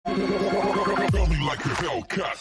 Tell me like a Hellcat.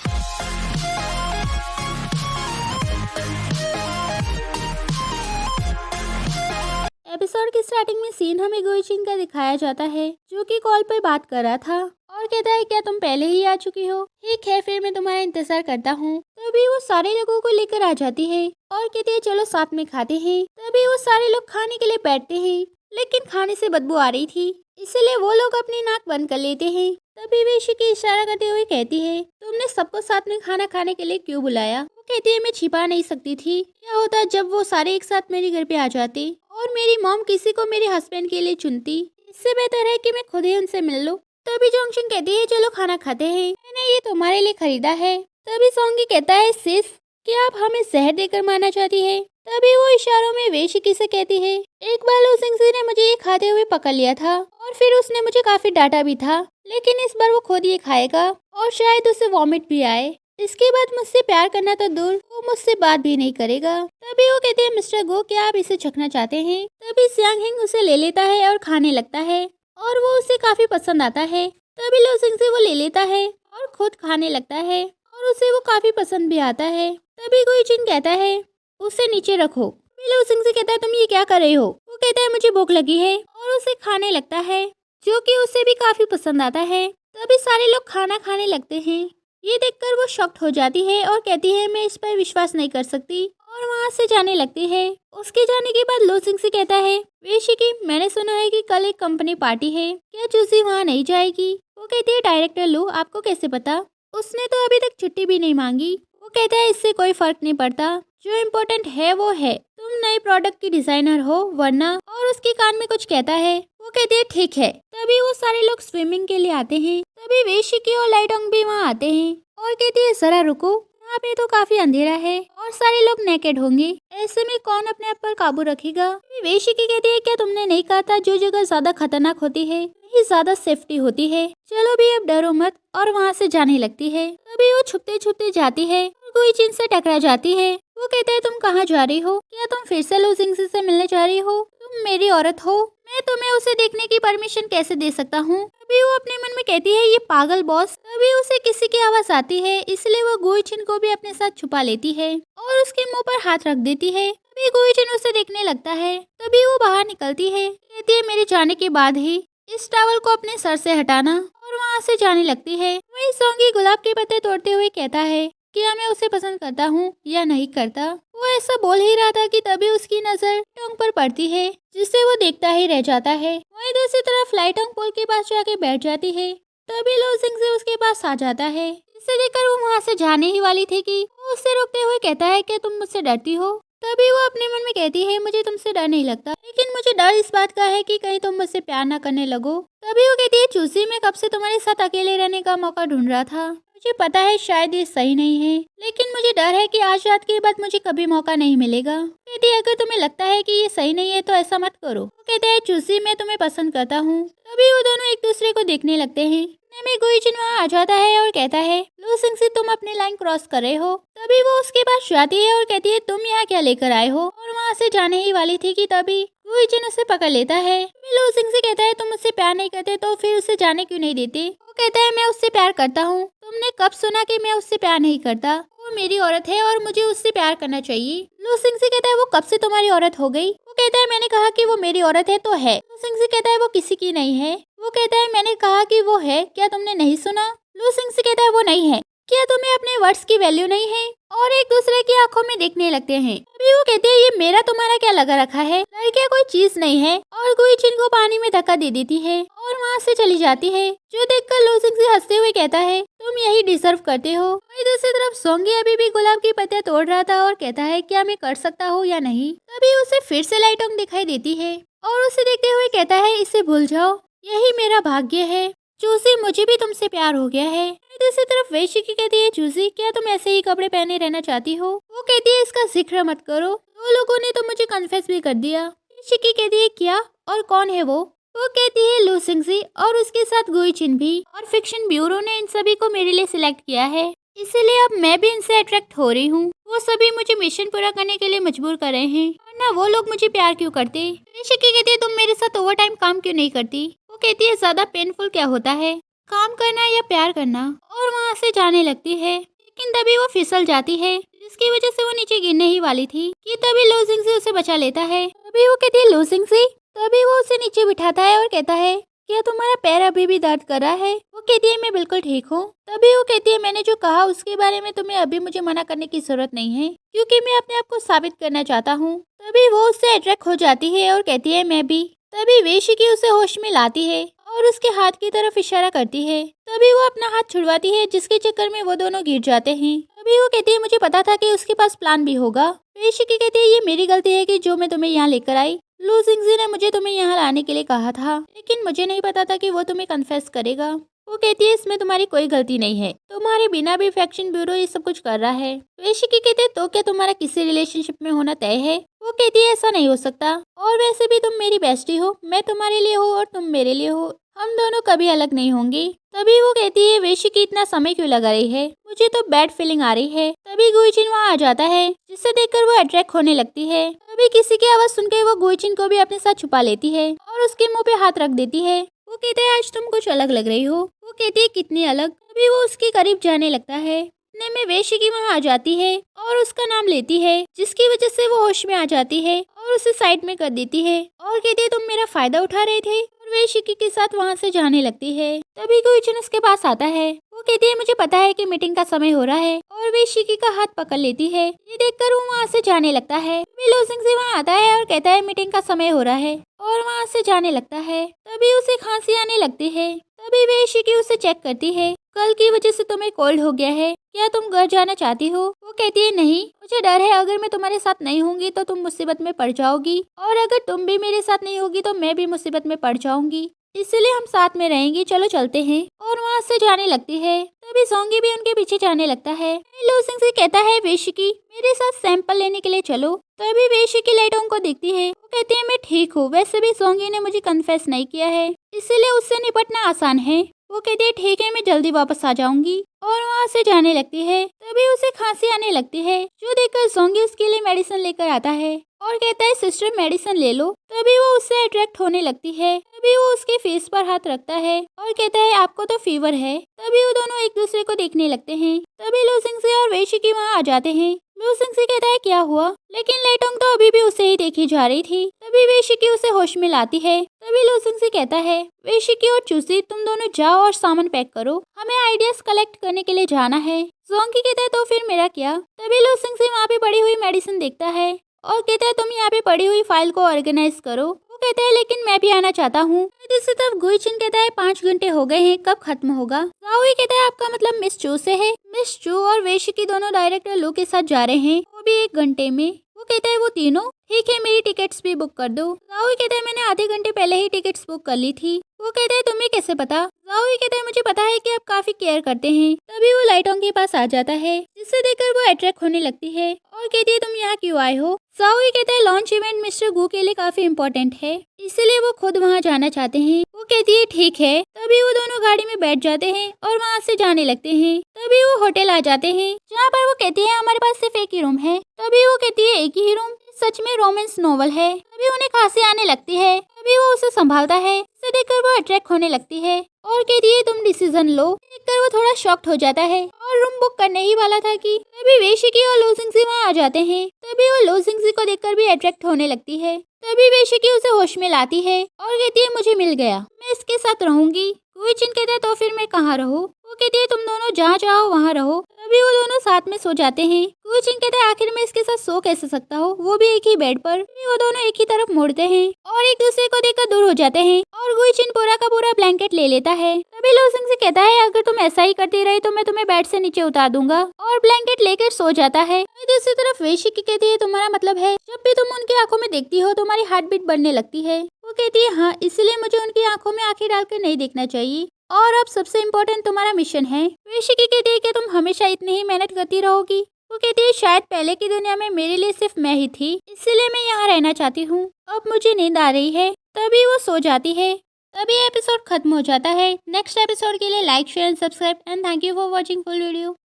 Episode की starting में scene हमें गुईचिन का दिखाया जाता है, जो कि कॉल पर बात कर रहा था और कहता है क्या तुम पहले ही आ चुकी हो? ठीक है, फिर मैं तुम्हारा इंतजार करता हूँ। तभी वो सारे लोगों को लेकर आ जाती है और कहती है चलो साथ में खाते हैं। तभी वो सारे लोग खाने के लिए बैठते हैं, लेकिन खाने से बदबू आ रही थी, इसलिए वो लोग अपनी नाक बंद कर लेते हैं। तभी वे इशिकी इशारा करते हुए कहती है तुमने सबको साथ में खाना खाने के लिए क्यों बुलाया? वो कहती है मैं छिपा नहीं सकती थी। क्या होता जब वो सारे एक साथ मेरे घर पे आ जाते और मेरी मॉम किसी को मेरे हस्बैंड के लिए चुनती? इससे बेहतर है कि मैं खुद ही उनसे मिल लूं। तभी जोंगशिन कहती है चलो खाना खाते हैं, मैंने ये तुम्हारे लिए खरीदा है। तभी सोंगी कहता है सिस, क्या आप हमें जहर देकर मारना चाहती है? तभी वो इशारों में वे इशिकी से कहती है एक बार लो सिंगसी ने मुझे ये खाते हुए पकड़ लिया था और फिर उसने मुझे काफी डांटा भी था, लेकिन इस बार वो खुद ये खाएगा और शायद उसे वॉमिट भी आए। इसके बाद मुझसे प्यार करना तो दूर, वो मुझसे बात भी नहीं करेगा। तभी वो कहते हैं मिस्टर गो, क्या आप इसे चखना चाहते हैं? तभी सियांग हिंग उसे ले लेता है और खाने लगता है और वो उसे काफी पसंद आता है। तभी लो सिंग से वो ले लेता है और खुद खाने लगता है और उसे वो काफी पसंद भी आता है। तभी गुईचिन कहता है उसे नीचे रखो। लो सिंग से कहता है तुम ये क्या कर रहे हो? वो कहता है मुझे भूख लगी है और उसे खाने लगता है, जो कि उसे भी काफी पसंद आता है। तभी सारे लोग खाना खाने लगते हैं। ये देखकर वो शॉक्ड हो जाती है और कहती है मैं इस पर विश्वास नहीं कर सकती और वहाँ से जाने लगती है। उसके जाने के बाद लो सिंग से कहता है वे इशिकी, मैंने सुना है कि कल एक कंपनी पार्टी है, क्या चूसी वहाँ नहीं जाएगी? वो कहती है डायरेक्टर लो, आपको कैसे पता? उसने तो अभी तक छुट्टी भी नहीं मांगी। वो कहता है इससे कोई फर्क नहीं पड़ता, जो इम्पोर्टेंट है वो है तुम नए प्रोडक्ट की डिजाइनर हो वरना। और उसके कान में कुछ कहता है। वो कहती है ठीक है। तभी वो सारे लोग स्विमिंग के लिए आते हैं। तभी वे इशिकी और लाइटोंग भी वहाँ आते हैं और कहती है जरा रुको, यहाँ पे तो काफी अंधेरा है और सारे लोग नेकेड होंगे, ऐसे में कौन अपने आप पर काबू रखेगा? वे इशिकी कहती है क्या तुमने नहीं कहा था जो जगह ज्यादा खतरनाक होती है वही ज्यादा सेफ्टी होती है? चलो भी अब डरो मत। और वहाँ से जाने लगती है। तभी वो छुपते छुपते जाती है और गुईचिन से टकरा जाती है। वो कहता है तुम कहाँ जा रही हो? क्या तुम फिर से लो सिंग से मिलने जा रही हो? तुम मेरी औरत हो, मैं तुम्हें उसे देखने की परमिशन कैसे दे सकता हूँ? तभी वो अपने मन में कहती है ये पागल बॉस। तभी उसे किसी की आवाज आती है, इसलिए वो गुईचिन को भी अपने साथ छुपा लेती है और उसके मुंह पर हाथ रख देती है। तभी गुईचिन उसे देखने लगता है। तभी वो बाहर निकलती है, कहती है मेरे जाने के बाद ही इस टावल को अपने सर से हटाना, और वहाँ से जाने लगती है। वही सोंगी गुलाब के पत्ते तोड़ते हुए कहता है क्या मैं उसे पसंद करता हूँ या नहीं करता? वो ऐसा बोल ही रहा था कि तभी उसकी नजर टोंग पर पड़ती है, जिससे वो देखता ही रह जाता है। वहीं दूसरी तरफ लाइटोंग पुल के पास जाके बैठ जाती है। तभी लो सिंग से उसके पास आ जाता है। इसे देखकर वो वहाँ से जाने ही वाली थी कि वो उससे रोकते हुए कहता है कि तुम मुझसे डरती हो? तभी वो अपने मन में कहती है मुझे तुमसे डर नहीं लगता, लेकिन मुझे डर इस बात का है कि कहीं तुम मुझसे प्यार ना करने लगो। तभी वो कहती है चूसी, मैं कब से तुम्हारे साथ अकेले रहने का मौका ढूंढ रहा था। मुझे पता है शायद ये सही नहीं है, लेकिन मुझे डर है कि आज रात के बाद मुझे कभी मौका नहीं मिलेगा। कहती है अगर तुम्हें लगता है कि ये सही नहीं है तो ऐसा मत करो। वो कहते हैं चूसी, मैं तुम्हें पसंद करता हूँ। तभी वो दोनों एक दूसरे को देखने लगते हैं। में गुईचिन वहाँ आ जाता है और कहता है लो सिंग से तुम अपनी लाइन क्रॉस कर रहे हो। तभी वो उसके पास जाती है और कहती है तुम यहाँ क्या लेकर आए हो? और वहाँ से जाने ही वाली थी कि तभी गुईचिन उसे पकड़ लेता है। लो सिंग से कहता है तुम मुझसे प्यार नहीं करते तो फिर उसे जाने क्यों नहीं देते? वो कहता है मैं उससे प्यार करता हूँ। तुमने कब सुना कि मैं उससे प्यार नहीं करता? वो मेरी औरत है और मुझे उससे प्यार करना चाहिए। लो सिंग से कहता है वो कब से तुम्हारी औरत हो गई? वो कहता है मैंने कहा कि वो मेरी औरत है तो है। लो सिंग से कहता है वो किसी की नहीं है। वो कहता है मैंने कहा कि वो है, क्या तुमने नहीं सुना? लो सिंग से कहता है वो नहीं है। क्या तुम्हें अपने वर्ड्स की वैल्यू नहीं है? और एक दूसरे की आंखों में देखने लगते हैं। अभी वो कहते हैं ये मेरा तुम्हारा क्या लगा रखा है? लड़कियां कोई चीज नहीं है। और गुईचिन को पानी में धक्का दे देती है और वहाँ से चली जाती है, जो देखकर लो सिंग से हंसते हुए कहता है तुम यही डिजर्व करते हो। वहीं दूसरी तरफ सोंगी अभी भी गुलाब की पत्तियां तोड़ रहा था और कहता है क्या मैं कर सकता हूँ या नहीं? तभी उसे फिर से लाइटोंग दिखाई देती है और उसे देखते हुए कहता है इसे भूल जाओ, यही मेरा भाग्य है। चूसी, मुझे भी तुमसे प्यार हो गया है। दूसरी तरफ वेशिकी कहती है चूसी, क्या तुम ऐसे ही कपड़े पहने रहना चाहती हो? वो कहती है इसका जिक्र मत करो, दो लोगों ने तो मुझे कन्फेस भी कर दिया। वेशिकी कहती है क्या, और कौन है वो? वो कहती है लो सिंगजी और उसके साथ गुईचिन भी, और फिक्शन ब्यूरो ने इन सभी को मेरे लिए सिलेक्ट किया है, इसीलिए अब मैं भी इनसे अट्रैक्ट हो रही हूँ। वो सभी मुझे मिशन पूरा करने के लिए मजबूर कर रहे हैं, वरना वो लोग मुझे प्यार क्यों करते? ऋषिकी कहती है तुम मेरे साथ ओवर टाइम काम क्यों नहीं करती? वो कहती है ज्यादा पेनफुल क्या होता है? काम करना या प्यार करना, और वहाँ से जाने लगती है। लेकिन तभी वो फिसल जाती है, जिसकी वजह से वो नीचे गिरने ही वाली थी कि तभी लूजिंग से उसे बचा लेता है। तभी वो कहती है लूजिंग से, तभी वो उसे नीचे बिठाता है और कहता है क्या तुम्हारा पैर अभी भी दर्द कर रहा है? वो कहती है मैं बिल्कुल ठीक हूँ। तभी वो कहती है मैंने जो कहा उसके बारे में तुम्हें अभी मुझे मना करने की जरूरत नहीं है, क्योंकि मैं अपने आप को साबित करना चाहता हूँ। तभी वो उससे अट्रैक्ट हो जाती है और कहती है मैं भी। तभी वेशिकी उसे होश में लाती है और उसके हाथ की तरफ इशारा करती है। तभी वो अपना हाथ छुड़वाती है, जिसके चक्कर में वो दोनों गिर जाते हैं। तभी वो कहती है मुझे पता था कि उसके पास प्लान भी होगा। वेशिकी कहती है ये मेरी गलती है कि जो मैं तुम्हें यहाँ लेकर आई। लूजिंगजी ने मुझे तुम्हें यहाँ लाने के लिए कहा था, लेकिन मुझे नहीं पता था कि वो तुम्हें कन्फेस करेगा। वो कहती है इसमें तुम्हारी कोई गलती नहीं है, तुम्हारे बिना भी फैक्शन ब्यूरो ये सब कुछ कर रहा है। वेशिकी कहते तो क्या तुम्हारा किसी रिलेशनशिप में होना तय है? वो कहती है ऐसा नहीं हो सकता, और वैसे भी तुम मेरी बेस्टी हो, मैं तुम्हारे लिए हो और तुम मेरे लिए हो, हम दोनों कभी अलग नहीं होंगे। तभी वो कहती है वेशिकी इतना समय क्यों लगा रही है, मुझे तो बैड फीलिंग आ रही है। तभी गुइचिन वहाँ आ जाता है, जिसे देखकर वो अट्रैक्ट होने लगती है। तभी किसी की आवाज सुनकर वो गुइचिन को भी अपने साथ छुपा लेती है और उसके मुंह पे हाथ रख देती है। वो कहते हैं आज तुम कुछ अलग लग रही हो। वो कहती है कितनी अलग। तभी वो उसके करीब जाने लगता है। इतने में वेशिकी वहाँ आ जाती है और उसका नाम लेती है, जिसकी वजह से वो होश में आ जाती है और उसे साइड में कर देती है और कहती है तुम मेरा फायदा उठा रहे थे, और वेशिकी के साथ वहाँ से जाने लगती है। तभी गुइचिन उसके पास आता है। वो कहती है मुझे पता है कि मीटिंग का समय हो रहा है, और वेशिकी का हाथ पकड़ लेती है। ये देखकर वो वहाँ से जाने लगता है। लूजिंग से वहाँ आता है और कहता है मीटिंग का समय हो रहा है, और वहाँ से जाने लगता है। तभी उसे खांसी आने लगती है। तभी वेशिकी उसे चेक करती है। कल की वजह से तुम्हें कोल्ड हो गया है, क्या तुम घर जाना चाहती हो? वो कहती है नहीं, मुझे डर है अगर मैं तुम्हारे साथ नहीं होंगी तो तुम मुसीबत में पड़ जाओगी, और अगर तुम भी मेरे साथ नहीं होगी तो मैं भी मुसीबत में पड़ जाऊंगी, इसलिए हम साथ में रहेंगे, चलो चलते हैं। और वहाँ से जाने लगती है। तभी सोंगी भी उनके पीछे जाने लगता है। लूजिंग से कहता है वेशिकी मेरे साथ सैंपल लेने के लिए चलो। तभी वेशिकी लाइटोंग को देखती है। वो कहती है मैं ठीक हूँ, वैसे भी सोंगी ने मुझे कन्फेस नहीं किया है, इसीलिए उससे निपटना आसान है। वो कहती है ठीक है मैं जल्दी वापस आ जाऊंगी, और वहाँ से जाने लगती है। तभी उसे खांसी आने लगती है, जो देखकर सोंगी उसके लिए मेडिसिन लेकर आता है और कहता है सिस्टर मेडिसिन ले लो। तभी वो उससे अट्रैक्ट होने लगती है। तभी वो उसके फेस पर हाथ रखता है और कहता है आपको तो फीवर है। तभी वो दोनों एक दूसरे को देखने लगते हैं। तभी लूजिंग से और वेशिकी वहाँ आ जाते हैं। लूजिंग से कहता है क्या हुआ, लेकिन लाइटोंग तो अभी भी उसे ही देखी जा रही थी। तभी वेशिकी उसे होश में लाती है। तभी लूजिंग से कहता है वेशिकी और चूसी तुम दोनों जाओ और सामान पैक करो, हमें आइडियाज कलेक्ट करने के लिए जाना है। जोंगी कहता है तो फिर मेरा क्या? तभी लूजिंग से वहाँ पे पड़ी हुई मेडिसिन देखता है और कहता है तुम यहाँ पे पड़ी हुई फाइल को ऑर्गेनाइज करो। वो कहता है लेकिन मैं भी आना चाहता हूँ। दूसरी तरफ गुइचिन कहता है 5 घंटे हो गए हैं, कब खत्म होगा? जाओई कहता है आपका मतलब मिस चू से है? मिस चू और वेशिकी दोनों डायरेक्टर लो के साथ जा रहे हैं, वो भी 1 घंटे में। वो कहता है वो तीनों? ठीक है मेरी टिकट्स भी बुक कर दो। जाओई कहता है मैंने आधे घंटे पहले ही टिकट्स बुक कर ली थी। वो कहता है तुम्हें कैसे पता? जाओई कहता है मुझे पता है कि आप काफी केयर करते हैं। तभी वो लाइटोंग के पास आ जाता है, जिसे देखकर वो अट्रैक्ट होने लगती है और कहती है तुम यहाँ क्यों आए हो? जाओई कहता है लॉन्च इवेंट मिस्टर गू के लिए काफी इम्पोर्टेंट है, इसलिए वो खुद वहाँ जाना चाहते हैं। वो कहती है ठीक है। तभी वो दोनों गाड़ी में बैठ जाते हैं और वहाँ से जाने लगते हैं। तभी वो होटल आ जाते हैं, जहाँ पर वो कहती है हमारे पास सिर्फ एक ही रूम है। तभी वो कहती है एक ही रूम? सच में रोमांस नोवेल है। तभी उन्हें खांसी आने लगती है। तभी वो उसे संभालता है। उसे देखकर वो अट्रैक्ट होने लगती है और कहती है तुम डिसीजन लो। देखकर वो थोड़ा शॉक्ड हो जाता है और रूम बुक करने ही वाला था कि तभी वेशिकी और लूजिंगजी वहाँ आ जाते हैं। तभी वो लूजिंगजी को देखकर भी अट्रैक्ट होने लगती है। तभी वेशिकी उसे होश में लाती है और कहती है मुझे मिल गया, मैं इसके साथ रहूंगी। गुइचिन कहता है तो फिर मैं कहाँ रहूं? वो कहती है तुम दोनों जहाँ चाहो वहाँ रहो। तभी वो दोनों साथ में सो जाते हैं। गुइचिन कहता है आखिर मैं इसके साथ सो कैसे सकता हूँ, वो भी एक ही बेड पर। वो दोनों एक ही तरफ मुड़ते हैं और एक दूसरे को देखकर दूर हो जाते हैं और गुइचिन पूरा का पूरा ब्लैंकेट ले लेता है। तभी लूजिंग से कहता है अगर तुम ऐसा ही करती रही तो मैं तुम्हें बेड से नीचे उतार दूंगा, और ब्लैंकेट लेकर सो जाता है। दूसरी तरफ वेशिकी कहती है तुम्हारा मतलब है जब भी तुम उनकी आंखों में देखती हो तुम्हारी हार्ट बीट बढ़ने लगती है? वो कहती है हाँ, इसलिए मुझे उनकी आंखों में आंखें डालकर नहीं देखना चाहिए, और अब सबसे इम्पोर्टेंट तुम्हारा मिशन है। वेशिकी कहती है कि तुम हमेशा इतनी ही मेहनत करती रहोगी? वो कहती है शायद पहले की दुनिया में मेरे लिए सिर्फ मैं ही थी, इसलिए मैं यहाँ रहना चाहती हूँ, अब मुझे नींद आ रही है। तभी वो सो जाती है। तभी एपिसोड खत्म हो जाता है। नेक्स्ट एपिसोड के लिए like share and subscribe and thank you for watching full video.